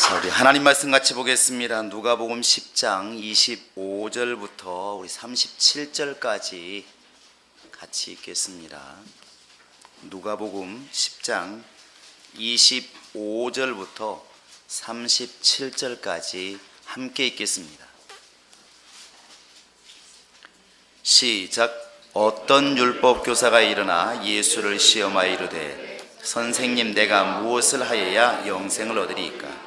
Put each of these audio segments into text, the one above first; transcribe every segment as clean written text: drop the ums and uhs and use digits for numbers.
자, 우리 하나님 말씀 같이 보겠습니다. 누가복음 10장 25절부터 우리 37절까지 같이 읽겠습니다. 누가복음 10장 25절부터 37절까지 함께 읽겠습니다. 시작. 어떤 율법 교사가 일어나 예수를 시험하여 이르되 선생님, 내가 무엇을 하여야 영생을 얻으리이까?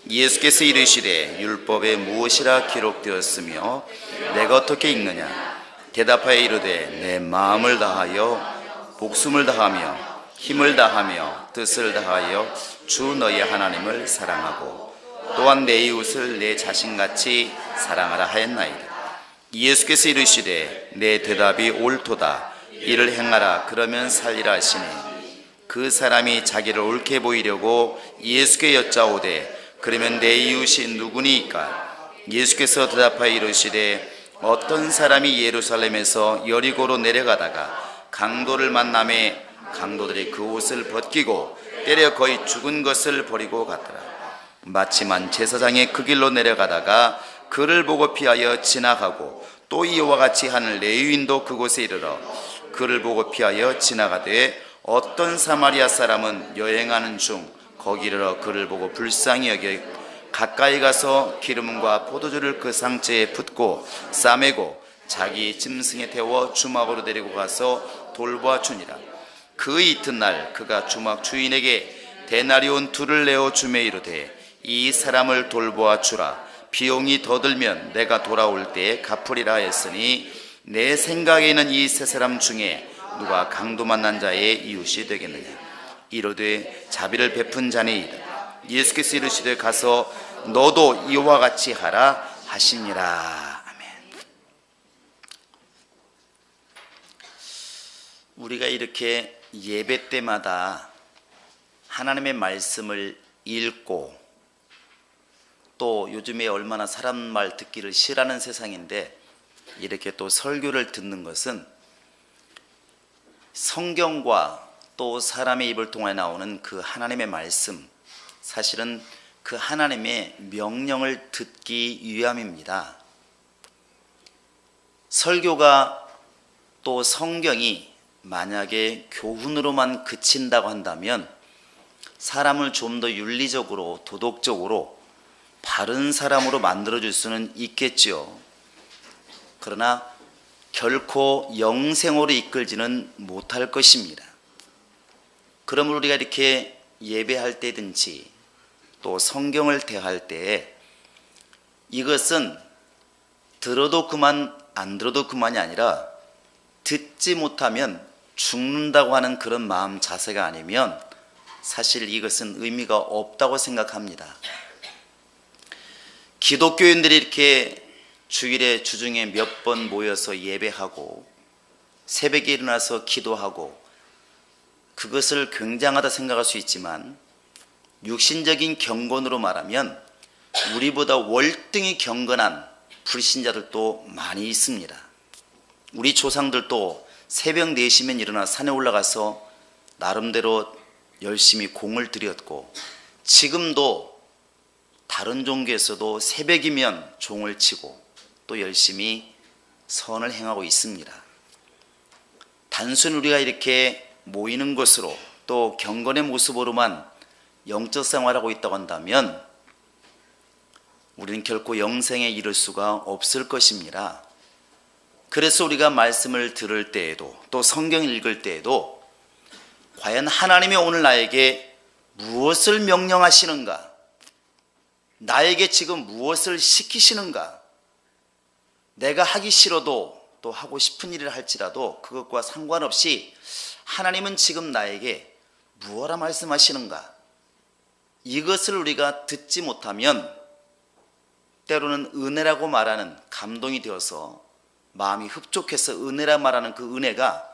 예수께서 이르시되 율법에 무엇이라 기록되었으며 내가 어떻게 읽느냐? 대답하여 이르되 내 마음을 다하여 목숨을 다하며 힘을 다하며 뜻을 다하여 주 너희 하나님을 사랑하고 또한 내 이웃을 내 자신같이 사랑하라 하였나이다. 예수께서 이르시되 내 대답이 옳도다. 이를 행하라. 그러면 살리라 하시니 그 사람이 자기를 옳게 보이려고 예수께 여짜오되 그러면 내 이웃이 누구니이까? 예수께서 대답하여 이르시되 어떤 사람이 예루살렘에서 여리고로 내려가다가 강도를 만나매 강도들이 그 옷을 벗기고 때려 거의 죽은 것을 버리고 갔더라. 마침만 제사장이 그 길로 내려가다가 그를 보고 피하여 지나가고 또 이와 같이 하는 레위인도 그곳에 이르러 그를 보고 피하여 지나가되 어떤 사마리아 사람은 여행하는 중 거기 이르러 그를 보고 불쌍히 여겨 가까이 가서 기름과 포도주를 그 상체에 붓고 싸매고 자기 짐승에 태워 주막으로 데리고 가서 돌보아 주니라. 그 이튿날 그가 주막 주인에게 데나리온 2를 내어 주매 이르되 이 사람을 돌보아 주라. 비용이 더 들면 내가 돌아올 때에 갚으리라 했으니 내 생각에 있는 이 세 사람 중에 누가 강도 만난 자의 이웃이 되겠느냐? 이르되 자비를 베푼 자니이다. 예수께서 이르시되 가서 너도 이와 같이 하라 하시니라. 아멘. 우리가 이렇게 예배 때마다 하나님의 말씀을 읽고 또 요즘에 얼마나 사람 말 듣기를 싫어하는 세상인데 이렇게 또 설교를 듣는 것은 성경과 또 사람의 입을 통해 나오는 그 하나님의 말씀, 사실은 그 하나님의 명령을 듣기 위함입니다. 설교가 또 성경이 만약에 교훈으로만 그친다고 한다면 사람을 좀 더 윤리적으로 도덕적으로 바른 사람으로 만들어줄 수는 있겠지요. 그러나 결코 영생으로 이끌지는 못할 것입니다. 그러므로 우리가 이렇게 예배할 때든지 또 성경을 대할 때 이것은 들어도 그만 안 들어도 그만이 아니라 듣지 못하면 죽는다고 하는 그런 마음 자세가 아니면 사실 이것은 의미가 없다고 생각합니다. 기독교인들이 이렇게 주일에 주중에 몇 번 모여서 예배하고 새벽에 일어나서 기도하고 그것을 굉장하다 생각할 수 있지만 육신적인 경건으로 말하면 우리보다 월등히 경건한 불신자들도 많이 있습니다. 우리 조상들도 새벽 4시면 일어나 산에 올라가서 나름대로 열심히 공을 들였고 지금도 다른 종교에서도 새벽이면 종을 치고 또 열심히 선을 행하고 있습니다. 단순히 우리가 이렇게 모이는 것으로 또 경건의 모습으로만 영적 생활하고 있다고 한다면 우리는 결코 영생에 이를 수가 없을 것입니다. 그래서 우리가 말씀을 들을 때에도 또 성경을 읽을 때에도 과연 하나님이 오늘 나에게 무엇을 명령하시는가? 나에게 지금 무엇을 시키시는가? 내가 하기 싫어도 또 하고 싶은 일을 할지라도 그것과 상관없이 하나님은 지금 나에게 무엇라 말씀하시는가? 이것을 우리가 듣지 못하면 때로는 은혜라고 말하는 감동이 되어서 마음이 흡족해서 은혜라 말하는 그 은혜가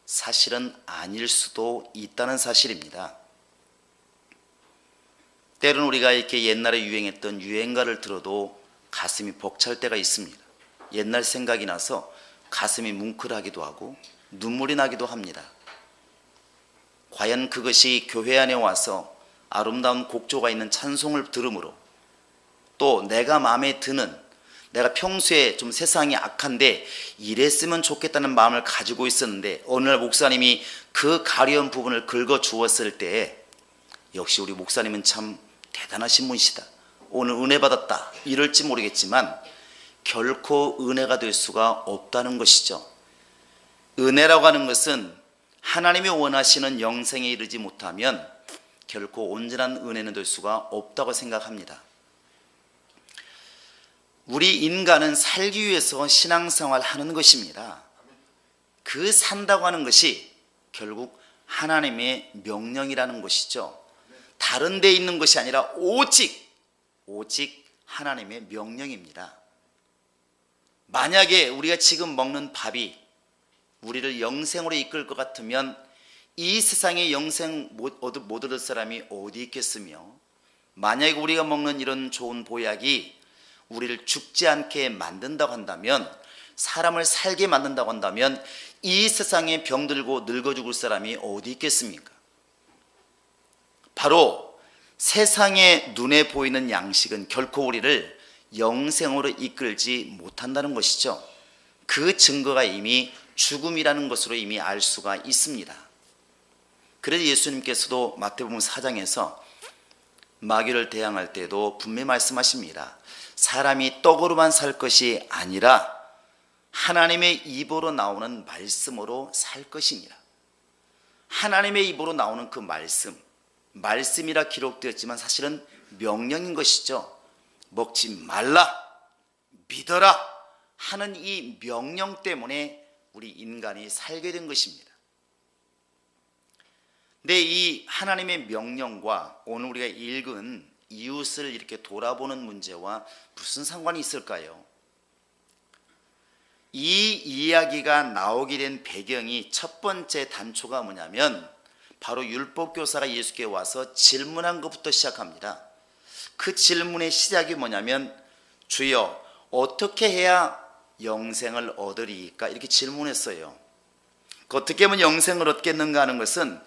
사실은 아닐 수도 있다는 사실입니다. 때로는 우리가 이렇게 옛날에 유행했던 유행가를 들어도 가슴이 벅찰 때가 있습니다. 옛날 생각이 나서 가슴이 뭉클하기도 하고 눈물이 나기도 합니다. 과연 그것이 교회 안에 와서 아름다운 곡조가 있는 찬송을 들음으로 또 내가 마음에 드는, 내가 평소에 좀 세상이 악한데 이랬으면 좋겠다는 마음을 가지고 있었는데 어느 날 목사님이 그 가려운 부분을 긁어 주었을 때 역시 우리 목사님은 참 대단하신 분이시다, 오늘 은혜 받았다 이럴지 모르겠지만 결코 은혜가 될 수가 없다는 것이죠. 은혜라고 하는 것은 하나님이 원하시는 영생에 이르지 못하면 결코 온전한 은혜는 될 수가 없다고 생각합니다. 우리 인간은 살기 위해서 신앙생활 하는 것입니다. 그 산다고 하는 것이 결국 하나님의 명령이라는 것이죠. 다른 데 있는 것이 아니라 오직 하나님의 명령입니다. 만약에 우리가 지금 먹는 밥이 우리를 영생으로 이끌 것 같으면 이 세상에 영생 못 얻을 사람이 어디 있겠으며, 만약에 우리가 먹는 이런 좋은 보약이 우리를 죽지 않게 만든다고 한다면, 사람을 살게 만든다고 한다면 이 세상에 병들고 늙어 죽을 사람이 어디 있겠습니까? 바로 세상의 눈에 보이는 양식은 결코 우리를 영생으로 이끌지 못한다는 것이죠. 그 증거가 이미 죽음이라는 것으로 이미 알 수가 있습니다. 그래서 예수님께서도 마태복음 4장에서 마귀를 대항할 때도 분명히 말씀하십니다. 사람이 떡으로만 살 것이 아니라 하나님의 입으로 나오는 말씀으로 살 것이니라. 하나님의 입으로 나오는 그 말씀이라 기록되었지만 사실은 명령인 것이죠. 먹지 말라, 믿어라 하는 이 명령 때문에 우리 인간이 살게 된 것입니다. 근데 이 하나님의 명령과 오늘 우리가 읽은 이웃을 이렇게 돌아보는 문제와 무슨 상관이 있을까요? 이 이야기가 나오게 된 배경이 첫 번째 단초가 뭐냐면 바로 율법교사가 예수께 와서 질문한 것부터 시작합니다. 그 질문의 시작이 뭐냐면 주여 어떻게 해야 영생을 얻으리까 이렇게 질문했어요. 어떻게 하면 영생을 얻겠는가 하는 것은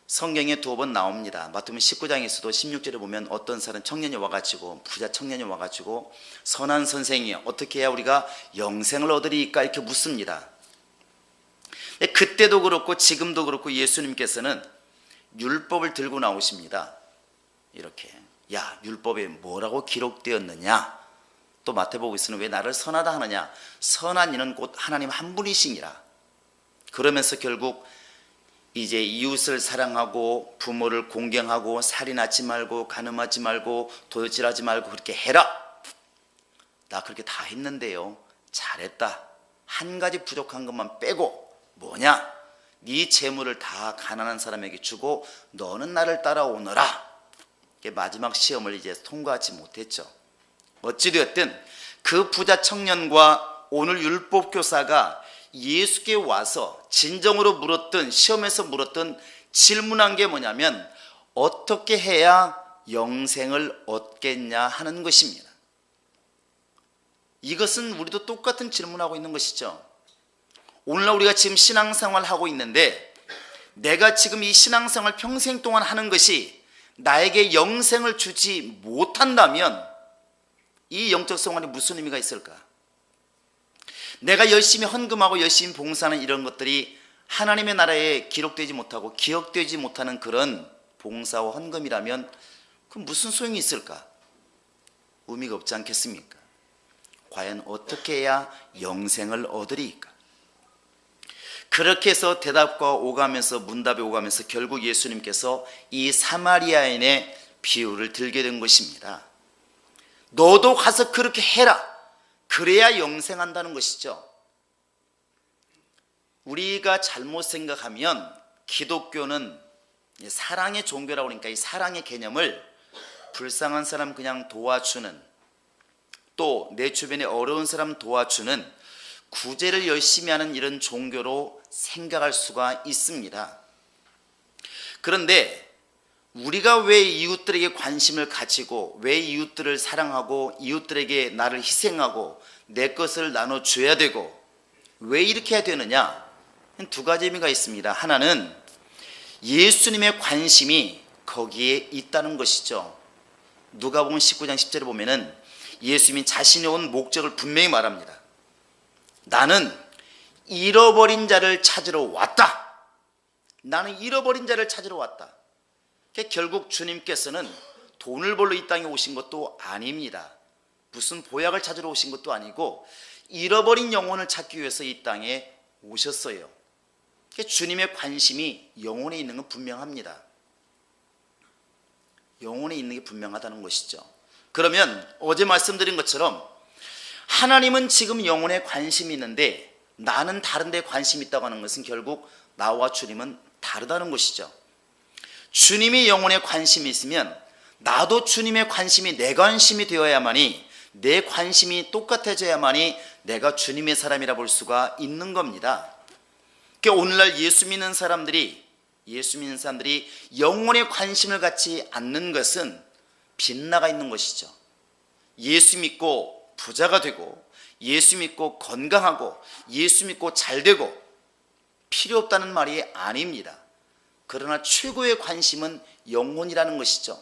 성경에 2번 나옵니다. 마태복음 19장에서도 16절에 보면 어떤 사람 청년이 와가지고 부자 청년이 와가지고 선한 선생이여 어떻게 해야 우리가 영생을 얻으리까 이렇게 묻습니다. 그때도 그렇고 지금도 그렇고 예수님께서는 율법을 들고 나오십니다. 이렇게 야 율법에 뭐라고 기록되었느냐, 또 마태복음에서는 왜 나를 선하다 하느냐, 선한 이는 곧 하나님 한 분이시니라. 그러면서 결국 이제 이웃을 사랑하고 부모를 공경하고 살인하지 말고 간음하지 말고 도둑질하지 말고 그렇게 해라. 나 그렇게 다 했는데요 잘했다, 한 가지 부족한 것만 빼고 뭐냐, 네 재물을 다 가난한 사람에게 주고 너는 나를 따라오너라. 마지막 시험을 이제 통과하지 못했죠. 어찌되었든 그 부자 청년과 오늘 율법교사가 예수께 와서 진정으로 물었던, 시험에서 물었던 질문한 게 뭐냐면 어떻게 해야 영생을 얻겠냐 하는 것입니다. 이것은 우리도 똑같은 질문하고 있는 것이죠. 오늘날 우리가 지금 신앙생활을 하고 있는데 내가 지금 이 신앙생활 평생 동안 하는 것이 나에게 영생을 주지 못한다면 이 영적 생활에 무슨 의미가 있을까? 내가 열심히 헌금하고 열심히 봉사하는 이런 것들이 하나님의 나라에 기록되지 못하고 기억되지 못하는 그런 봉사와 헌금이라면 그럼 무슨 소용이 있을까? 의미가 없지 않겠습니까? 과연 어떻게 해야 영생을 얻으리까? 그렇게 해서 대답과 오가면서 문답에 오가면서 결국 예수님께서 이 사마리아인의 비유를 들게 된 것입니다. 너도 가서 그렇게 해라. 그래야 영생한다는 것이죠. 우리가 잘못 생각하면 기독교는 사랑의 종교라고 그러니까 이 사랑의 개념을 불쌍한 사람 그냥 도와주는, 또 내 주변에 어려운 사람 도와주는, 구제를 열심히 하는 이런 종교로 생각할 수가 있습니다. 그런데 우리가 왜 이웃들에게 관심을 가지고 왜 이웃들을 사랑하고 이웃들에게 나를 희생하고 내 것을 나눠줘야 되고 왜 이렇게 해야 되느냐? 2가지 의미가 있습니다. 하나는 예수님의 관심이 거기에 있다는 것이죠. 누가복음 19장 10절에 보면은 예수님이 자신이 온 목적을 분명히 말합니다. 나는 잃어버린 자를 찾으러 왔다. 나는 잃어버린 자를 찾으러 왔다. 결국 주님께서는 돈을 벌러 이 땅에 오신 것도 아닙니다. 무슨 보약을 찾으러 오신 것도 아니고 잃어버린 영혼을 찾기 위해서 이 땅에 오셨어요. 주님의 관심이 영혼에 있는 건 분명합니다. 영혼에 있는 게 분명하다는 것이죠. 그러면 어제 말씀드린 것처럼 하나님은 지금 영혼에 관심이 있는데 나는 다른 데 관심이 있다고 하는 것은 결국 나와 주님은 다르다는 것이죠. 주님이 영혼에 관심이 있으면 나도 주님의 관심이 내 관심이 되어야만이, 내 관심이 똑같아져야만이 내가 주님의 사람이라 볼 수가 있는 겁니다. 그러니까 오늘날 예수 믿는 사람들이 영혼에 관심을 갖지 않는 것은 빗나가 있는 것이죠. 예수 믿고 부자가 되고, 예수 믿고 건강하고, 예수 믿고 잘 되고 필요 없다는 말이 아닙니다. 그러나 최고의 관심은 영혼이라는 것이죠.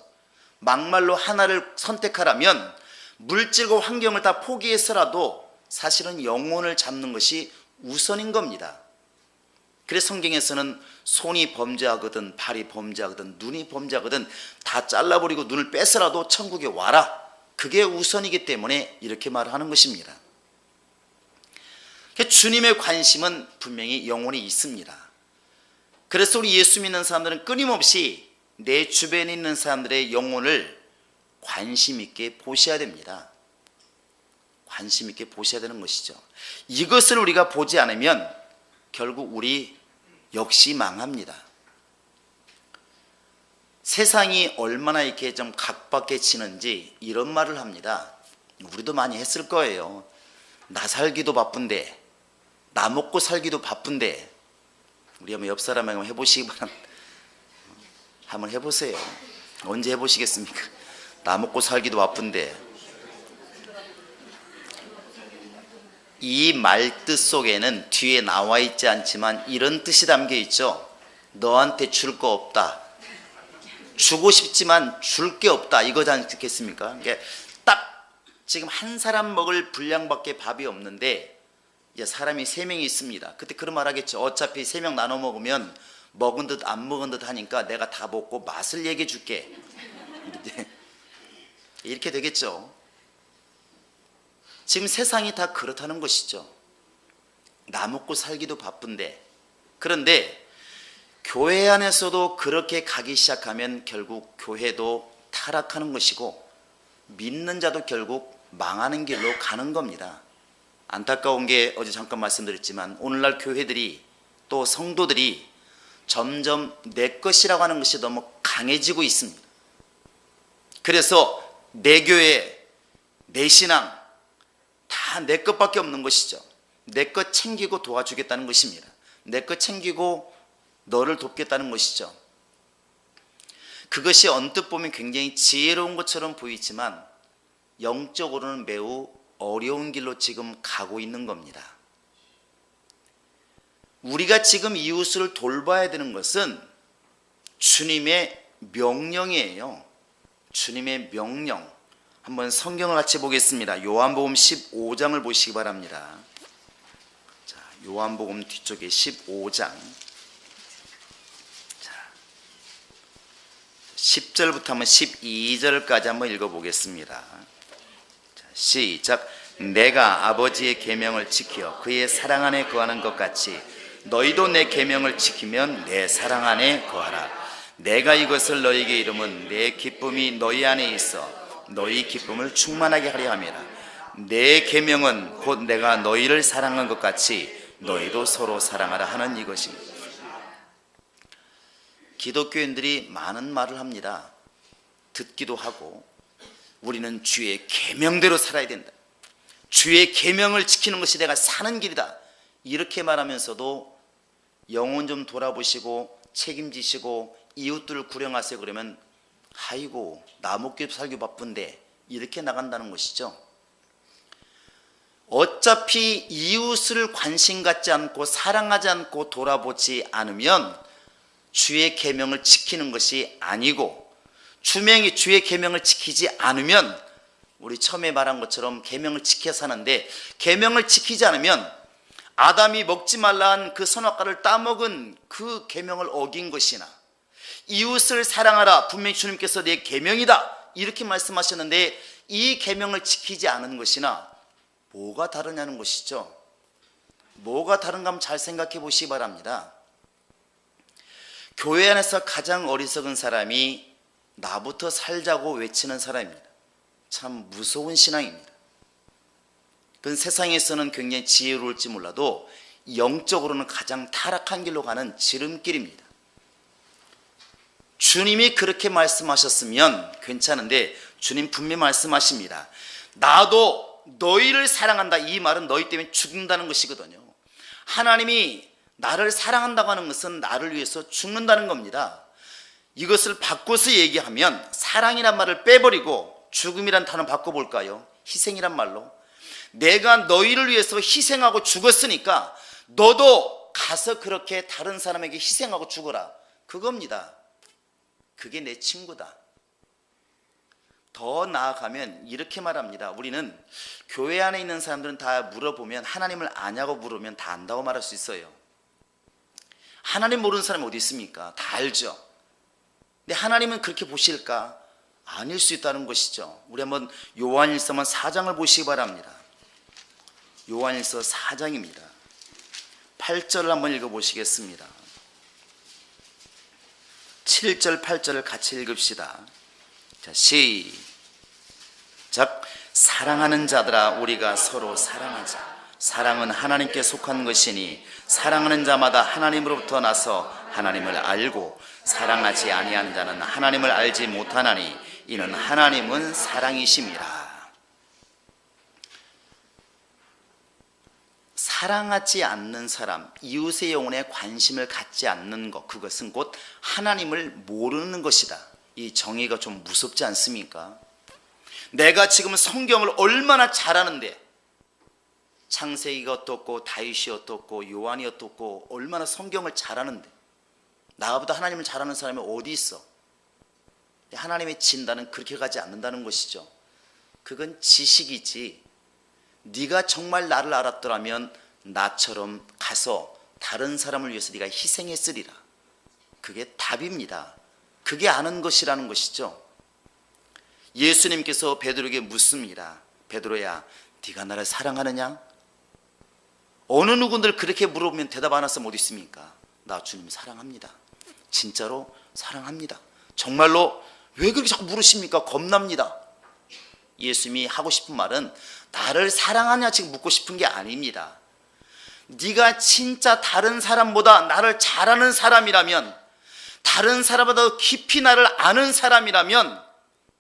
막말로 하나를 선택하라면 물질과 환경을 다 포기해서라도 사실은 영혼을 잡는 것이 우선인 겁니다. 그래서 성경에서는 손이 범죄하거든 발이 범죄하거든 눈이 범죄하거든 다 잘라버리고 눈을 빼서라도 천국에 와라. 그게 우선이기 때문에 이렇게 말하는 것입니다. 주님의 관심은 분명히 영혼이 있습니다. 그래서 우리 예수 믿는 사람들은 끊임없이 내 주변에 있는 사람들의 영혼을 관심 있게 보셔야 됩니다. 관심 있게 보셔야 되는 것이죠. 이것을 우리가 보지 않으면 결국 우리 역시 망합니다. 세상이 얼마나 이렇게 좀 각박해지는지 이런 말을 합니다. 우리도 많이 했을 거예요. 나 살기도 바쁜데, 나 먹고 살기도 바쁜데. 우리 한번 옆 사람에게 한번 해보시기 바랍니다. 한번 해보세요. 언제 해보시겠습니까? 나 먹고 살기도 바쁜데. 이 말뜻 속에는 뒤에 나와 있지 않지만 이런 뜻이 담겨 있죠. 너한테 줄 거 없다. 주고 싶지만 줄 게 없다. 이거지 않겠습니까? 그러니까 딱 지금 한 사람 먹을 분량밖에 밥이 없는데 사람이 3명이 있습니다. 그때 그런 말 하겠죠. 어차피 3명 나눠 먹으면 먹은 듯 안 먹은 듯 하니까 내가 다 먹고 맛을 얘기해 줄게. 이렇게 되겠죠. 지금 세상이 다 그렇다는 것이죠. 나 먹고 살기도 바쁜데. 그런데 교회 안에서도 그렇게 가기 시작하면 결국 교회도 타락하는 것이고 믿는 자도 결국 망하는 길로 가는 겁니다. 안타까운 게 어제 잠깐 말씀드렸지만 오늘날 교회들이 또 성도들이 점점 내 것이라고 하는 것이 너무 강해지고 있습니다. 그래서 내 교회, 내 신앙 다 내 것밖에 없는 것이죠. 내 것 챙기고 도와주겠다는 것입니다. 내 것 챙기고 너를 돕겠다는 것이죠. 그것이 언뜻 보면 굉장히 지혜로운 것처럼 보이지만 영적으로는 매우 어려운 길로 지금 가고 있는 겁니다. 우리가 지금 이웃을 돌봐야 되는 것은 주님의 명령이에요. 주님의 명령. 한번 성경을 같이 보겠습니다. 요한복음 15장을 보시기 바랍니다. 자, 요한복음 뒤쪽에 15장. 자, 10절부터 한번 12절까지 한번 읽어보겠습니다. 자, 시작. 내가 아버지의 계명을 지켜 그의 사랑 안에 거하는 것 같이 너희도 내 계명을 지키면 내 사랑 안에 거하라. 내가 이것을 너희에게 이름은 내 기쁨이 너희 안에 있어 너희 기쁨을 충만하게 하려 함이라. 내 계명은 곧 내가 너희를 사랑한 것 같이 너희도 서로 사랑하라 하는 이것입니다. 기독교인들이 많은 말을 합니다. 듣기도 하고 우리는 주의 계명대로 살아야 된다. 주의 계명을 지키는 것이 내가 사는 길이다. 이렇게 말하면서도 영혼 좀 돌아보시고 책임지시고 이웃들을 구령하세요 그러면 아이고 나 먹기 살기 바쁜데 이렇게 나간다는 것이죠. 어차피 이웃을 관심 갖지 않고 사랑하지 않고 돌아보지 않으면 주의 계명을 지키는 것이 아니고 주의 계명을 지키지 않으면, 우리 처음에 말한 것처럼 계명을 지켜서 사는데, 계명을 지키지 않으면 아담이 먹지 말라는 그 선악과를 따먹은 그 계명을 어긴 것이나, 이웃을 사랑하라, 분명히 주님께서 내 계명이다 이렇게 말씀하셨는데 이 계명을 지키지 않은 것이나 뭐가 다르냐는 것이죠. 뭐가 다른가 한번 잘 생각해 보시기 바랍니다. 교회 안에서 가장 어리석은 사람이 나부터 살자고 외치는 사람입니다. 참 무서운 신앙입니다. 그건 세상에서는 굉장히 지혜로울지 몰라도 영적으로는 가장 타락한 길로 가는 지름길입니다. 주님이 그렇게 말씀하셨으면 괜찮은데 주님 분명히 말씀하십니다. 나도 너희를 사랑한다. 이 말은 너희 때문에 죽는다는 것이거든요. 하나님이 나를 사랑한다고 하는 것은 나를 위해서 죽는다는 겁니다. 이것을 바꿔서 얘기하면 사랑이란 말을 빼버리고 죽음이란 단어 바꿔볼까요? 희생이란 말로. 내가 너희를 위해서 희생하고 죽었으니까 너도 가서 그렇게 다른 사람에게 희생하고 죽어라. 그겁니다. 그게 내 친구다. 더 나아가면 이렇게 말합니다. 우리는 교회 안에 있는 사람들은 다 물어보면 하나님을 아냐고 물으면 다 안다고 말할 수 있어요. 하나님 모르는 사람이 어디 있습니까? 다 알죠. 근데 하나님은 그렇게 보실까? 아닐 수 있다는 것이죠. 우리 한번 요한일서만 4장을 보시기 바랍니다. 요한일서 4장입니다. 8절을 한번 읽어보시겠습니다. 7절 8절을 같이 읽읍시다. 자, 시작. 사랑하는 자들아 우리가 서로 사랑하자. 사랑은 하나님께 속한 것이니 사랑하는 자마다 하나님으로부터 나서 하나님을 알고 사랑하지 아니하는 자는 하나님을 알지 못하나니 이는 하나님은 사랑이심이라. 사랑하지 않는 사람, 이웃의 영혼에 관심을 갖지 않는 것, 그것은 곧 하나님을 모르는 것이다. 이 정의가 좀 무섭지 않습니까? 내가 지금 성경을 얼마나 잘하는데, 창세기가 어떻고 다윗이 어떻고 요한이 어떻고 얼마나 성경을 잘하는데 나보다 하나님을 잘하는 사람이 어디 있어? 하나님의 진단은 그렇게 가지 않는다는 것이죠. 그건 지식이지, 네가 정말 나를 알았더라면 나처럼 가서 다른 사람을 위해서 네가 희생했으리라. 그게 답입니다. 그게 아는 것이라는 것이죠. 예수님께서 베드로에게 묻습니다. 베드로야, 네가 나를 사랑하느냐? 어느 누구들 그렇게 물어보면 대답 안 했으면 어디 있습니까? 나 주님 사랑합니다. 진짜로 사랑합니다. 정말로? 왜 그렇게 자꾸 물으십니까? 겁납니다. 예수님이 하고 싶은 말은 나를 사랑하냐 지금 묻고 싶은 게 아닙니다. 네가 진짜 다른 사람보다 나를 잘 아는 사람이라면, 다른 사람보다 깊이 나를 아는 사람이라면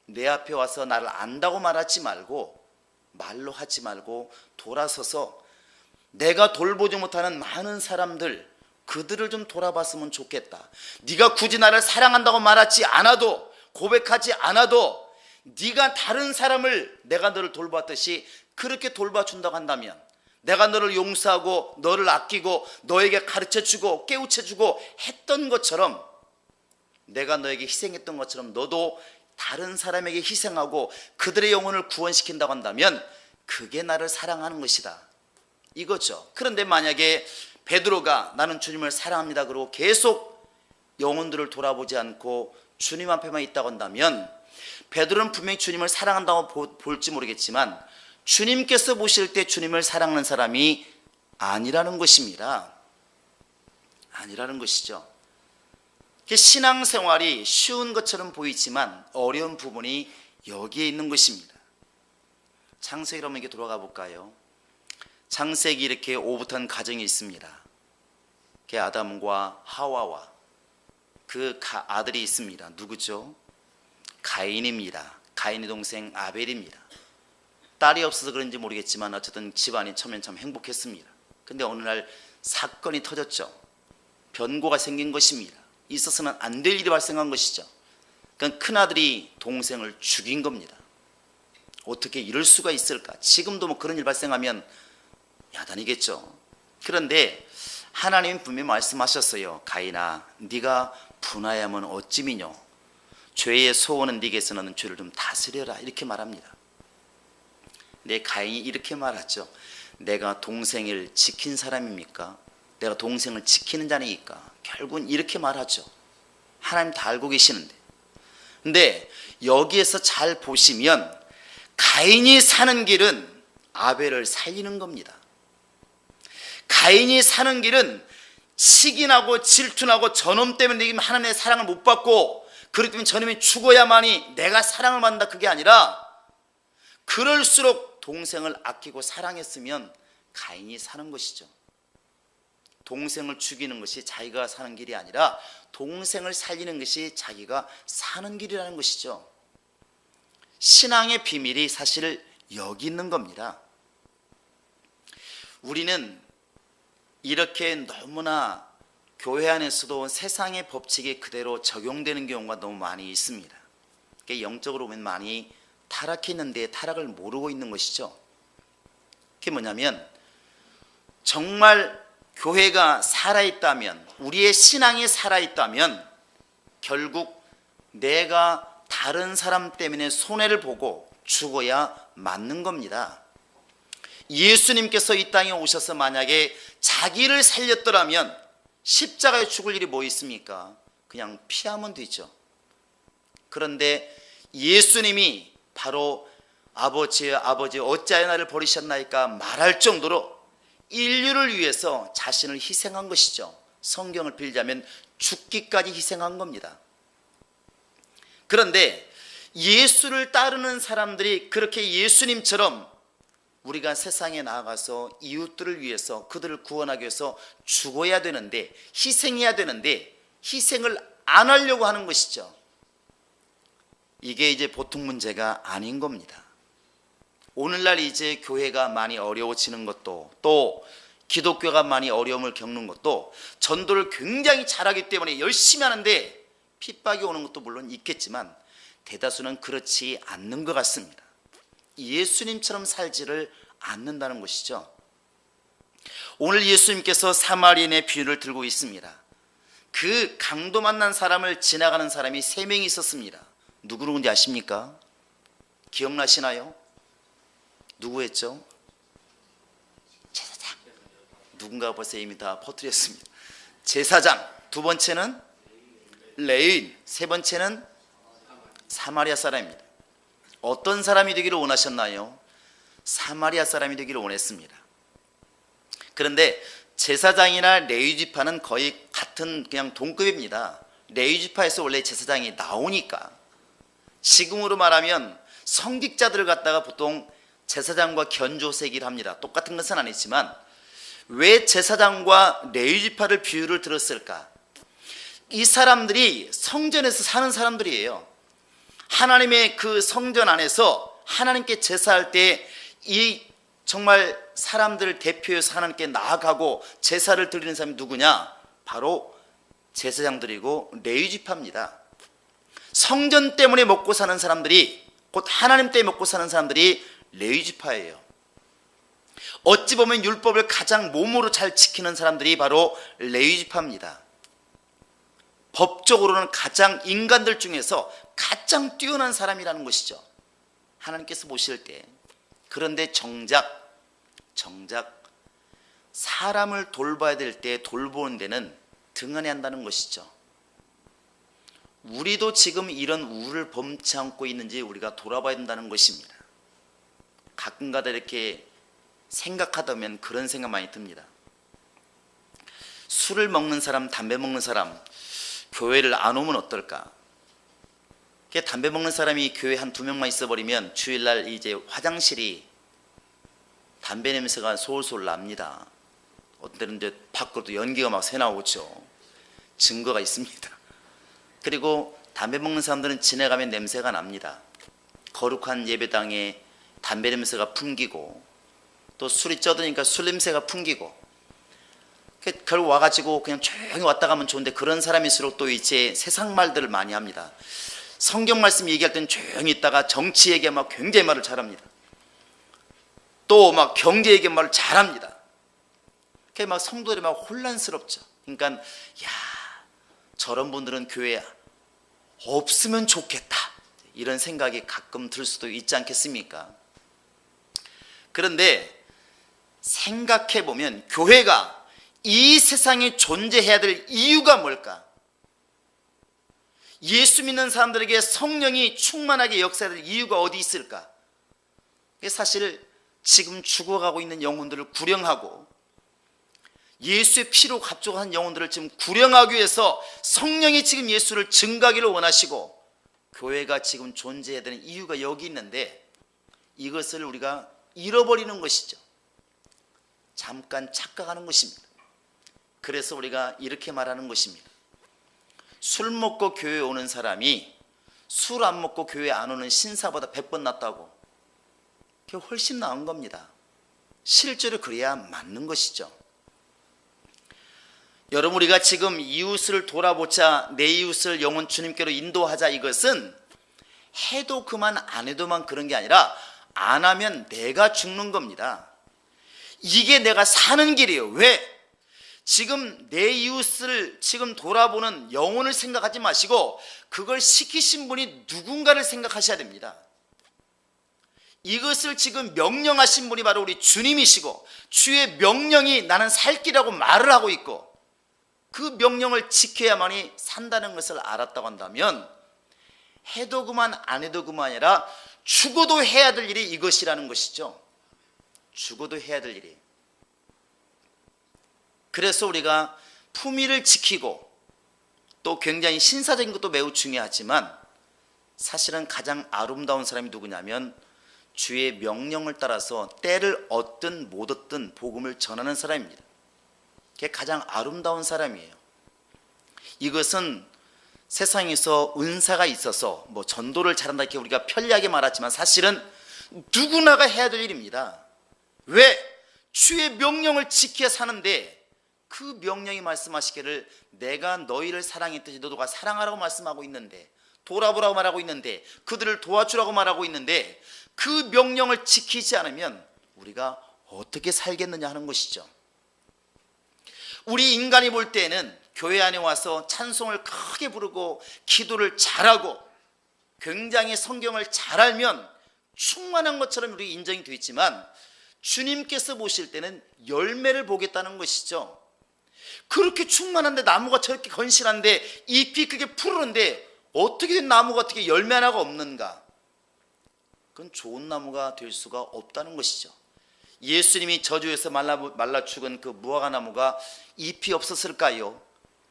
내 앞에 와서 나를 안다고 말하지 말고, 말로 하지 말고 돌아서서 내가 돌보지 못하는 많은 사람들, 그들을 좀 돌아봤으면 좋겠다. 네가 굳이 나를 사랑한다고 말하지 않아도, 고백하지 않아도 네가 다른 사람을 내가 너를 돌봤듯이 그렇게 돌봐준다고 한다면, 내가 너를 용서하고 너를 아끼고 너에게 가르쳐주고 깨우쳐주고 했던 것처럼, 내가 너에게 희생했던 것처럼 너도 다른 사람에게 희생하고 그들의 영혼을 구원시킨다고 한다면 그게 나를 사랑하는 것이다, 이거죠. 그런데 만약에 베드로가 나는 주님을 사랑합니다 그러고 계속 영혼들을 돌아보지 않고 주님 앞에만 있다고 한다면, 베드로는 분명히 주님을 사랑한다고 볼지 모르겠지만 주님께서 보실 때 주님을 사랑하는 사람이 아니라는 것입니다. 아니라는 것이죠. 신앙생활이 쉬운 것처럼 보이지만 어려운 부분이 여기에 있는 것입니다. 창세기로 한번 돌아가 볼까요? 창세기 이렇게 오붓한 가정이 있습니다. 아담과 하와와 그 아들이 있습니다. 누구죠? 가인입니다. 가인의 동생 아벨입니다. 딸이 없어서 그런지 모르겠지만 어쨌든 집안이 처음엔 참 행복했습니다. 근데 어느 날 사건이 터졌죠. 변고가 생긴 것입니다. 있어서는 안 될 일이 발생한 것이죠. 그러니까 큰아들이 동생을 죽인 겁니다. 어떻게 이럴 수가 있을까? 지금도 뭐 그런 일 발생하면 야단이겠죠. 그런데 하나님은 분명히 말씀하셨어요. 가인아, 네가 분하야면 어찌미뇨? 죄의 소원은 네게서 너는 죄를 좀 다스려라 이렇게 말합니다. 근데 가인이 이렇게 말하죠. 내가 동생을 지킨 사람입니까? 내가 동생을 지키는 자니까? 결국은 이렇게 말하죠. 하나님 다 알고 계시는데. 근데 여기에서 잘 보시면 가인이 사는 길은 아벨을 살리는 겁니다. 가인이 사는 길은 치긴하고 질투나고 저놈 때문에 하나님의 사랑을 못 받고 그렇기 때문에 저놈이 죽어야만이 내가 사랑을 받는다, 그게 아니라 그럴수록 동생을 아끼고 사랑했으면 가인이 사는 것이죠. 동생을 죽이는 것이 자기가 사는 길이 아니라 동생을 살리는 것이 자기가 사는 길이라는 것이죠. 신앙의 비밀이 사실 여기 있는 겁니다. 우리는 이렇게 너무나 교회 안에서도 세상의 법칙이 그대로 적용되는 경우가 너무 많이 있습니다. 영적으로 보면 많이 타락했는데 타락을 모르고 있는 것이죠. 그게 뭐냐면 정말 교회가 살아있다면, 우리의 신앙이 살아있다면 결국 내가 다른 사람 때문에 손해를 보고 죽어야 맞는 겁니다. 예수님께서 이 땅에 오셔서 만약에 자기를 살렸더라면 십자가에 죽을 일이 뭐 있습니까? 그냥 피하면 되죠. 그런데 예수님이 바로 아버지 어찌하여 나를 버리셨나이까 말할 정도로 인류를 위해서 자신을 희생한 것이죠. 성경을 빌자면 죽기까지 희생한 겁니다. 그런데 예수를 따르는 사람들이 그렇게 예수님처럼 우리가 세상에 나아가서 이웃들을 위해서 그들을 구원하기 위해서 죽어야 되는데, 희생해야 되는데 희생을 안 하려고 하는 것이죠. 이게 이제 보통 문제가 아닌 겁니다. 오늘날 이제 교회가 많이 어려워지는 것도, 또 기독교가 많이 어려움을 겪는 것도 전도를 굉장히 잘하기 때문에 열심히 하는데 핍박이 오는 것도 물론 있겠지만 대다수는 그렇지 않는 것 같습니다. 예수님처럼 살지를 않는다는 것이죠. 오늘 예수님께서 사마리아인의 비유를 들고 있습니다. 그 강도 만난 사람을 지나가는 사람이 3명이 있었습니다. 누구누군지 아십니까? 기억나시나요? 누구였죠? 제사장. 누군가 벌써 이미 다 퍼뜨렸습니다. 제사장, 두 번째는 레위인, 세 번째는 사마리아 사람입니다. 어떤 사람이 되기를 원하셨나요? 사마리아 사람이 되기를 원했습니다. 그런데 제사장이나 레위지파는 거의 같은 그냥 동급입니다. 레위지파에서 원래 제사장이 나오니까, 지금으로 말하면 성직자들을 갖다가 보통 제사장과 견조세기를 합니다. 똑같은 것은 아니지만 왜 제사장과 레위지파를 비유를 들었을까? 이 사람들이 성전에서 사는 사람들이에요. 하나님의 그 성전 안에서 하나님께 제사할 때 이 정말 사람들을 대표해서 하나님께 나아가고 제사를 드리는 사람이 누구냐? 바로 제사장들이고 레위지파입니다. 성전 때문에 먹고 사는 사람들이, 곧 하나님 때문에 먹고 사는 사람들이 레위지파예요. 어찌 보면 율법을 가장 몸으로 잘 지키는 사람들이 바로 레위지파입니다. 법적으로는 가장 인간들 중에서 가장 뛰어난 사람이라는 것이죠, 하나님께서 보실 때. 그런데 정작 사람을 돌봐야 될 때 돌보는 데는 등한히 한다는 것이죠. 우리도 지금 이런 우를 범치 않고 있는지 우리가 돌아봐야 된다는 것입니다. 가끔가다 이렇게 생각하다 보면 그런 생각 많이 듭니다. 술을 먹는 사람, 담배 먹는 사람, 교회를 안 오면 어떨까? 담배 먹는 사람이 교회 한 2명만 있어버리면 주일날 이제 화장실이 담배 냄새가 솔솔 납니다. 어떤 때는 이제 밖으로도 연기가 막 새나오죠. 증거가 있습니다. 그리고 담배 먹는 사람들은 지나가면 냄새가 납니다. 거룩한 예배당에 담배 냄새가 풍기고, 또 술이 쪄드니까 술 냄새가 풍기고, 결국 와가지고 그냥 조용히 왔다 가면 좋은데 그런 사람일수록 또 이제 세상 말들을 많이 합니다. 성경 말씀 얘기할 때는 조용히 있다가 정치 얘기하면 막 굉장히 말을 잘합니다. 또 막 경제 얘기하면 말을 잘합니다. 그게 막 성도들이 막 혼란스럽죠. 그러니까 야, 저런 분들은 교회 없으면 좋겠다, 이런 생각이 가끔 들 수도 있지 않겠습니까? 그런데 생각해 보면 교회가 이 세상에 존재해야 될 이유가 뭘까? 예수 믿는 사람들에게 성령이 충만하게 역사될 이유가 어디 있을까? 사실 지금 죽어가고 있는 영혼들을 구령하고 예수의 피로 갑족한 영혼들을 지금 구령하기 위해서 성령이 지금 예수를 증거하기를 원하시고 교회가 지금 존재해야 되는 이유가 여기 있는데 이것을 우리가 잃어버리는 것이죠. 잠깐 착각하는 것입니다. 그래서 우리가 이렇게 말하는 것입니다. 술 먹고 교회에 오는 사람이 술 안 먹고 교회 안 오는 신사보다 100번 낫다고. 그게 훨씬 나은 겁니다. 실제로 그래야 맞는 것이죠. 여러분, 우리가 지금 이웃을 돌아보자, 내 이웃을 영원 주님께로 인도하자, 이것은 해도 그만 안 해도만 그런 게 아니라 안 하면 내가 죽는 겁니다. 이게 내가 사는 길이에요. 왜? 지금 내 이웃을 지금 돌아보는 영혼을 생각하지 마시고 그걸 시키신 분이 누군가를 생각하셔야 됩니다. 이것을 지금 명령하신 분이 바로 우리 주님이시고 주의 명령이 나는 살 길이라고 말을 하고 있고 그 명령을 지켜야만이 산다는 것을 알았다고 한다면 해도 그만 안 해도 그만이 아니라 죽어도 해야 될 일이 이것이라는 것이죠. 죽어도 해야 될 일이. 그래서 우리가 품위를 지키고 또 굉장히 신사적인 것도 매우 중요하지만 사실은 가장 아름다운 사람이 누구냐면 주의 명령을 따라서 때를 얻든 못 얻든 복음을 전하는 사람입니다. 그게 가장 아름다운 사람이에요. 이것은 세상에서 은사가 있어서 뭐 전도를 잘한다 이렇게 우리가 편리하게 말하지만 사실은 누구나가 해야 될 일입니다. 왜? 주의 명령을 지켜 사는데 그 명령이 말씀하시기를 내가 너희를 사랑했듯이 너도가 사랑하라고 말씀하고 있는데 돌아보라고 말하고 있는데 그들을 도와주라고 말하고 있는데 그 명령을 지키지 않으면 우리가 어떻게 살겠느냐 하는 것이죠. 우리 인간이 볼 때는 교회 안에 와서 찬송을 크게 부르고 기도를 잘하고 굉장히 성경을 잘 알면 충만한 것처럼 우리 인정이 되어 있지만 주님께서 보실 때는 열매를 보겠다는 것이죠. 그렇게 충만한데 나무가 저렇게 건실한데 잎이 크게 푸르는데 어떻게 된 나무가 어떻게 열매 하나가 없는가? 그건 좋은 나무가 될 수가 없다는 것이죠. 예수님이 저주에서 말라 죽은 그 무화과 나무가 잎이 없었을까요?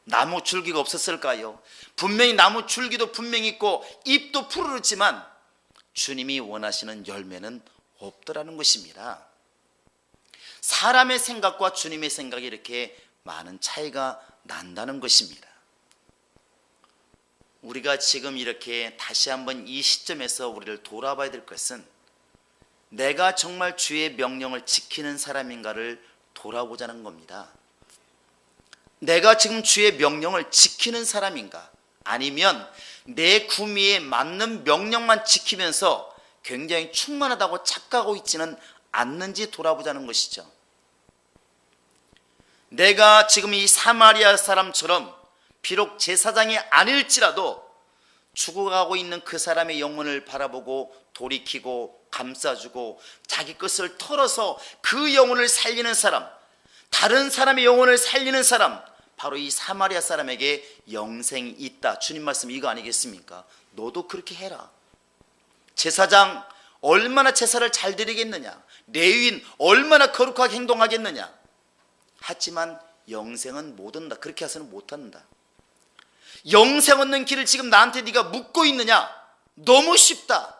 나무 줄기가 없었을까요? 분명히 나무 줄기도 분명히 있고 잎도 푸르르지만 주님이 원하시는 열매는 없더라는 것입니다. 사람의 생각과 주님의 생각이 이렇게 많은 차이가 난다는 것입니다. 우리가 지금 이렇게 다시 한번 이 시점에서 우리를 돌아봐야 될 것은 내가 정말 주의 명령을 지키는 사람인가를 돌아보자는 겁니다. 내가 지금 주의 명령을 지키는 사람인가? 아니면 내 구미에 맞는 명령만 지키면서 굉장히 충만하다고 착각하고 있지는 않는지 돌아보자는 것이죠. 내가 지금 이 사마리아 사람처럼 비록 제사장이 아닐지라도 죽어가고 있는 그 사람의 영혼을 바라보고 돌이키고 감싸주고 자기 것을 털어서 그 영혼을 살리는 사람, 다른 사람의 영혼을 살리는 사람, 바로 이 사마리아 사람에게 영생이 있다. 주님 말씀 이거 아니겠습니까? 너도 그렇게 해라. 제사장 얼마나 제사를 잘 드리겠느냐, 레위인 얼마나 거룩하게 행동하겠느냐. 하지만 영생은 못 얻는다. 그렇게 해서는 못 얻는다. 영생 얻는 길을 지금 나한테 네가 묻고 있느냐? 너무 쉽다.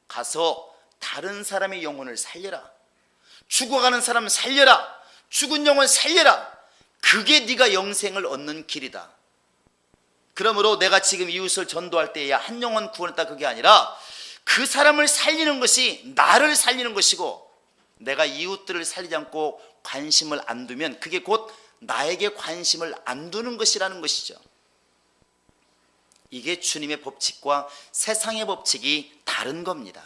가서 다른 사람의 영혼을 살려라. 죽어가는 사람을 살려라. 죽은 영혼 살려라. 그게 네가 영생을 얻는 길이다. 그러므로 내가 지금 이웃을 전도할 때 한 영혼 구원했다 그게 아니라 그 사람을 살리는 것이 나를 살리는 것이고 내가 이웃들을 살리지 않고 관심을 안 두면 그게 곧 나에게 관심을 안 두는 것이라는 것이죠. 이게 주님의 법칙과 세상의 법칙이 다른 겁니다.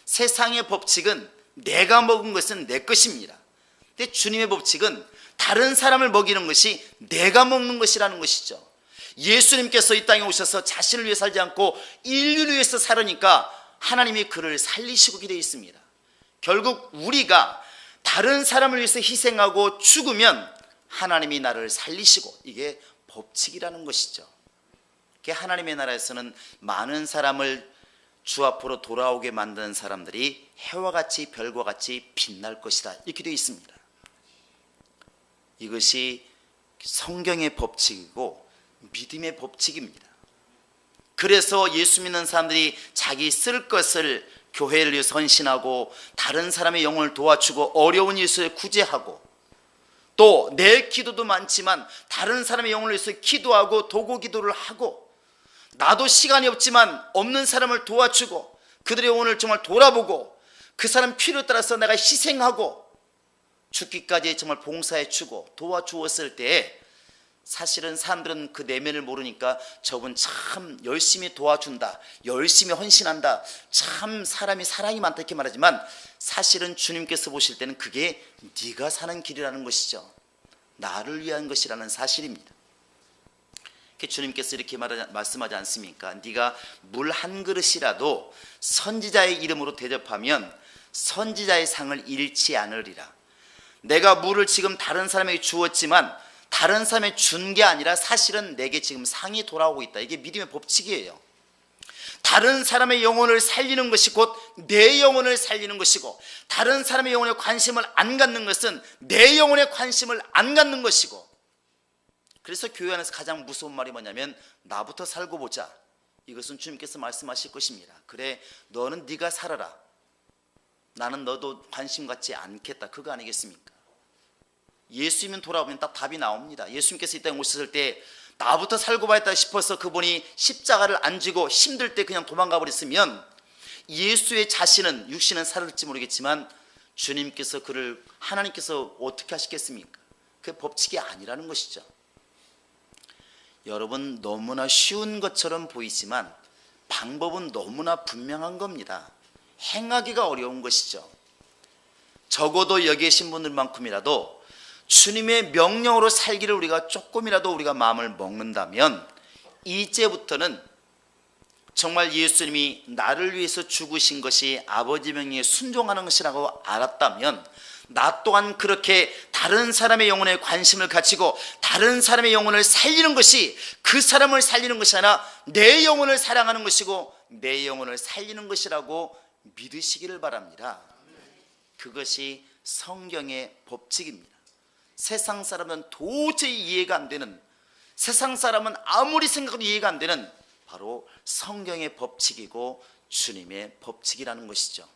세상의 법칙은 내가 먹은 것은 내 것입니다. 근데 주님의 법칙은 다른 사람을 먹이는 것이 내가 먹는 것이라는 것이죠. 예수님께서 이 땅에 오셔서 자신을 위해 살지 않고 인류를 위해서 살으니까 하나님이 그를 살리시고 기대어 있습니다. 결국 우리가 다른 사람을 위해서 희생하고 죽으면 하나님이 나를 살리시고, 이게 법칙이라는 것이죠. 하나님의 나라에서는 많은 사람을 주 앞으로 돌아오게 만드는 사람들이 해와 같이 별과 같이 빛날 것이다, 이렇게 되어 있습니다. 이것이 성경의 법칙이고 믿음의 법칙입니다. 그래서 예수 믿는 사람들이 자기 쓸 것을 교회를 위해 헌신하고 다른 사람의 영혼을 도와주고 어려운 일에 구제하고, 또 내 기도도 많지만 다른 사람의 영혼을 위해서 기도하고 도구 기도를 하고, 나도 시간이 없지만 없는 사람을 도와주고 그들의 영혼을 정말 돌아보고 그 사람 필요에 따라서 내가 희생하고 죽기까지 정말 봉사해주고 도와주었을 때, 사실은 사람들은 그 내면을 모르니까 저분 참 열심히 도와준다, 열심히 헌신한다, 참 사람이 사랑이 많다, 이렇게 말하지만 사실은 주님께서 보실 때는 그게 네가 사는 길이라는 것이죠. 나를 위한 것이라는 사실입니다. 주님께서 이렇게 말씀하지 않습니까? 네가 물 한 그릇이라도 선지자의 이름으로 대접하면 선지자의 상을 잃지 않으리라. 내가 물을 지금 다른 사람에게 주었지만 다른 사람에게 준 게 아니라 사실은 내게 지금 상이 돌아오고 있다. 이게 믿음의 법칙이에요. 다른 사람의 영혼을 살리는 것이 곧 내 영혼을 살리는 것이고, 다른 사람의 영혼에 관심을 안 갖는 것은 내 영혼에 관심을 안 갖는 것이고, 그래서 교회 안에서 가장 무서운 말이 뭐냐면 나부터 살고 보자. 이것은 주님께서 말씀하실 것입니다. 그래, 너는 네가 살아라, 나는 너도 관심 갖지 않겠다, 그거 아니겠습니까? 예수님은 돌아오면 딱 답이 나옵니다. 예수님께서 이 땅에 오셨을 때 나부터 살고 봐야겠다 싶어서 그분이 십자가를 안 지고 힘들 때 그냥 도망가 버렸으면 예수의 자신은, 육신은 살을지 모르겠지만 주님께서 그를, 하나님께서 어떻게 하시겠습니까? 그게 법칙이 아니라는 것이죠. 여러분, 너무나 쉬운 것처럼 보이지만 방법은 너무나 분명한 겁니다. 행하기가 어려운 것이죠. 적어도 여기 계신 분들만큼이라도 주님의 명령으로 살기를 우리가 조금이라도 우리가 마음을 먹는다면, 이제부터는 정말 예수님이 나를 위해서 죽으신 것이 아버지 명령에 순종하는 것이라고 알았다면, 나 또한 그렇게 다른 사람의 영혼에 관심을 가지고 다른 사람의 영혼을 살리는 것이 그 사람을 살리는 것이 아니라 내 영혼을 사랑하는 것이고 내 영혼을 살리는 것이라고 믿으시기를 바랍니다. 그것이 성경의 법칙입니다. 세상 사람은 도저히 이해가 안 되는, 세상 사람은 아무리 생각해도 이해가 안 되는 바로 성경의 법칙이고 주님의 법칙이라는 것이죠.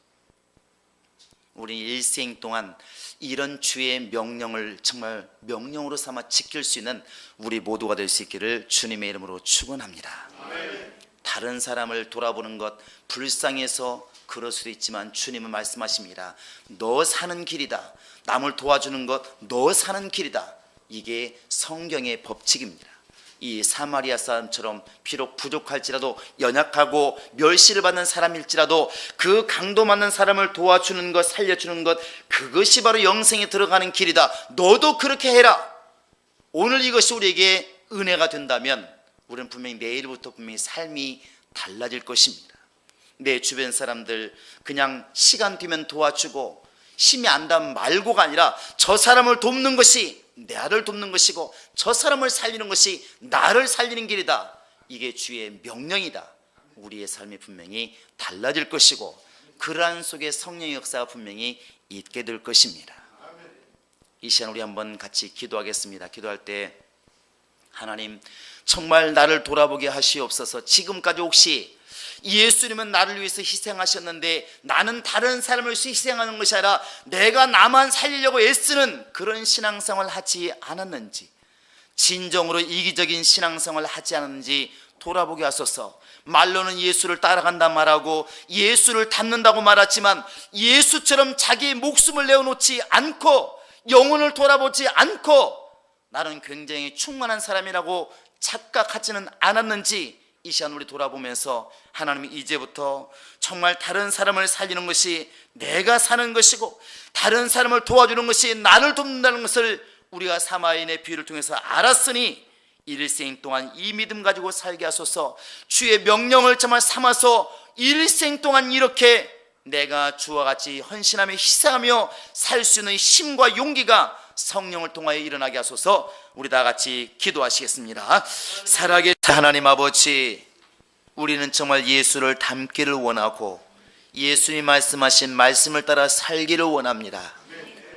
우리 일생 동안 이런 주의 명령을 정말 명령으로 삼아 지킬 수 있는 우리 모두가 될 수 있기를 주님의 이름으로 축원합니다. 다른 사람을 돌아보는 것 불쌍해서 그럴 수도 있지만 주님은 말씀하십니다. 너 사는 길이다. 남을 도와주는 것 너 사는 길이다. 이게 성경의 법칙입니다. 이 사마리아 사람처럼 비록 부족할지라도, 연약하고 멸시를 받는 사람일지라도 그 강도 맞는 사람을 도와주는 것, 살려주는 것, 그것이 바로 영생에 들어가는 길이다. 너도 그렇게 해라. 오늘 이것이 우리에게 은혜가 된다면 우리는 분명히 내일부터 분명히 삶이 달라질 것입니다. 내 주변 사람들 그냥 시간 되면 도와주고 힘이 안 닿으면 말고가 아니라 저 사람을 돕는 것이 나를 돕는 것이고 저 사람을 살리는 것이 나를 살리는 길이다. 이게 주의 명령이다. 우리의 삶이 분명히 달라질 것이고 그러한 속에 성령의 역사가 분명히 있게 될 것입니다. 이 시간 우리 한번 같이 기도하겠습니다. 기도할 때 하나님, 정말 나를 돌아보게 하시옵소서. 지금까지 혹시 예수님은 나를 위해서 희생하셨는데 나는 다른 사람을 위해서 희생하는 것이 아니라 내가 나만 살리려고 애쓰는 그런 신앙생활을 하지 않았는지, 진정으로 이기적인 신앙생활을 하지 않았는지 돌아보게 하소서. 말로는 예수를 따라간다 말하고 예수를 닮는다고 말하지만 예수처럼 자기의 목숨을 내어놓지 않고 영혼을 돌아보지 않고 나는 굉장히 충만한 사람이라고 착각하지는 않았는지 이 시간 우리 돌아보면서 하나님, 이제부터 정말 다른 사람을 살리는 것이 내가 사는 것이고 다른 사람을 도와주는 것이 나를 돕는다는 것을 우리가 사마리아인의 비유를 통해서 알았으니 일생 동안 이 믿음 가지고 살게 하소서. 주의 명령을 정말 삼아서 일생 동안 이렇게 내가 주와 같이 헌신하며 희생하며 살 수 있는 힘과 용기가 성령을 통하여 일어나게 하소서. 우리 다 같이 기도하시겠습니다. 살아계신 하나님 아버지, 우리는 정말 예수를 닮기를 원하고 예수님 말씀하신 말씀을 따라 살기를 원합니다.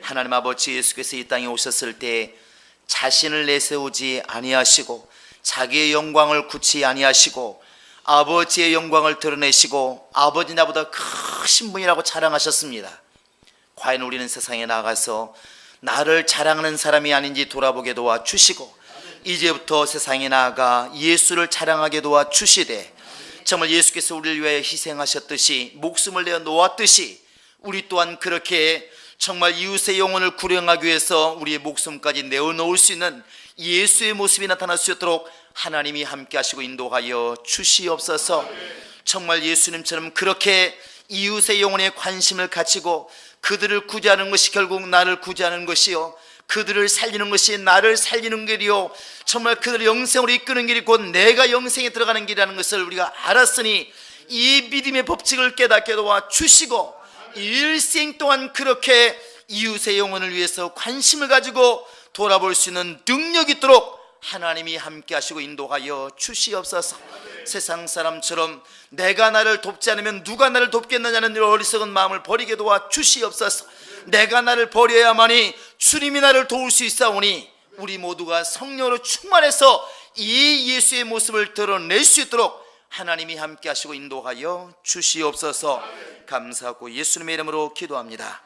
하나님 아버지, 예수께서 이 땅에 오셨을 때 자신을 내세우지 아니하시고 자기의 영광을 굳이 아니하시고 아버지의 영광을 드러내시고 아버지 나보다 크신 분이라고 자랑하셨습니다. 과연 우리는 세상에 나가서 나를 자랑하는 사람이 아닌지 돌아보게 도와주시고 이제부터 세상에 나아가 예수를 자랑하게 도와주시되 정말 예수께서 우리를 위하여 희생하셨듯이 목숨을 내어 놓았듯이 우리 또한 그렇게 정말 이웃의 영혼을 구령하기 위해서 우리의 목숨까지 내어놓을 수 있는 예수의 모습이 나타날 수 있도록 하나님이 함께 하시고 인도하여 주시옵소서. 정말 예수님처럼 그렇게 이웃의 영혼에 관심을 가지고 그들을 구제하는 것이 결국 나를 구제하는 것이요, 그들을 살리는 것이 나를 살리는 길이요, 정말 그들을 영생으로 이끄는 길이 곧 내가 영생에 들어가는 길이라는 것을 우리가 알았으니 이 믿음의 법칙을 깨닫게 도와주시고 일생 동안 그렇게 이웃의 영혼을 위해서 관심을 가지고 돌아볼 수 있는 능력이 있도록 하나님이 함께 하시고 인도하여 주시옵소서. 세상 사람처럼 내가 나를 돕지 않으면 누가 나를 돕겠느냐는 어리석은 마음을 버리게 도와주시옵소서. 내가 나를 버려야만이 주님이 나를 도울 수 있사오니 우리 모두가 성령으로 충만해서 이 예수의 모습을 드러낼 수 있도록 하나님이 함께 하시고 인도하여 주시옵소서. 감사하고 예수님의 이름으로 기도합니다.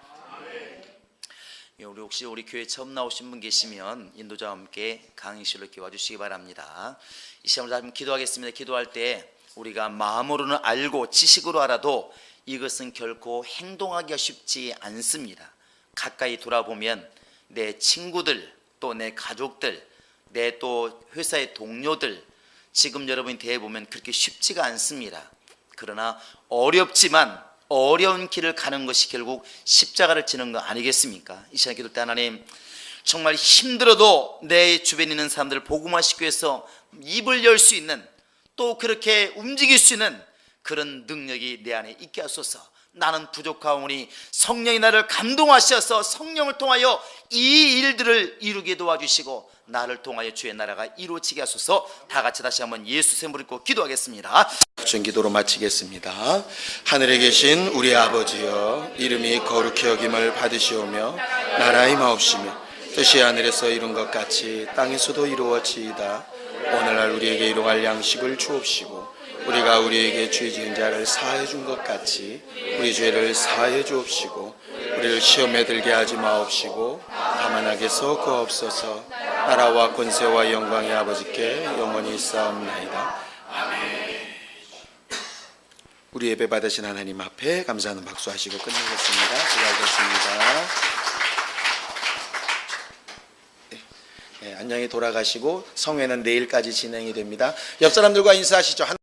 우리 혹시 우리 교회 처음 나오신 분 계시면 인도자와 함께 강의실로 이렇게 와주시기 바랍니다. 이 시간을 다 기도하겠습니다. 기도할 때 우리가 마음으로는 알고 지식으로 알아도 이것은 결코 행동하기가 쉽지 않습니다. 가까이 돌아보면 내 친구들, 또 내 가족들, 내 또 회사의 동료들, 지금 여러분이 대해보면 그렇게 쉽지가 않습니다. 그러나 어렵지만 어려운 길을 가는 것이 결국 십자가를 지는 거 아니겠습니까? 이 시간 기도할 때 하나님, 정말 힘들어도 내 주변에 있는 사람들을 복음화시키기 위해서 입을 열 수 있는, 또 그렇게 움직일 수 있는 그런 능력이 내 안에 있게 하소서. 나는 부족하오니 성령이 나를 감동하셔서 성령을 통하여 이 일들을 이루게 도와주시고 나를 통하여 주의 나라가 이루어지게 하소서. 다 같이 다시 한번 예수 샘을 입고 기도하겠습니다. 기도로 마치겠습니다. 하늘에 계신 우리 아버지여, 이름이 거룩히 여김을 받으시오며 나라의 마옵시며 뜻이 하늘에서 이룬 것 같이 땅에서도 이루어지이다. 오늘날 우리에게 일용할 양식을 주옵시고 우리가 우리에게 죄 지은 자를 사하여 준 것 같이 우리 죄를 사하여 주옵시고 우리를 시험에 들게 하지 마옵시고 다만 악에서 구하옵소서. 나라와 권세와 영광의 아버지께 영원히 있사옵나이다. 아멘. 우리 예배 받으신 하나님 앞에 감사하는 박수 하시고 끝내겠습니다. 수고하셨습니다. 안녕히 돌아가시고 성회는 내일까지 진행이 됩니다. 옆 사람들과 인사하시죠.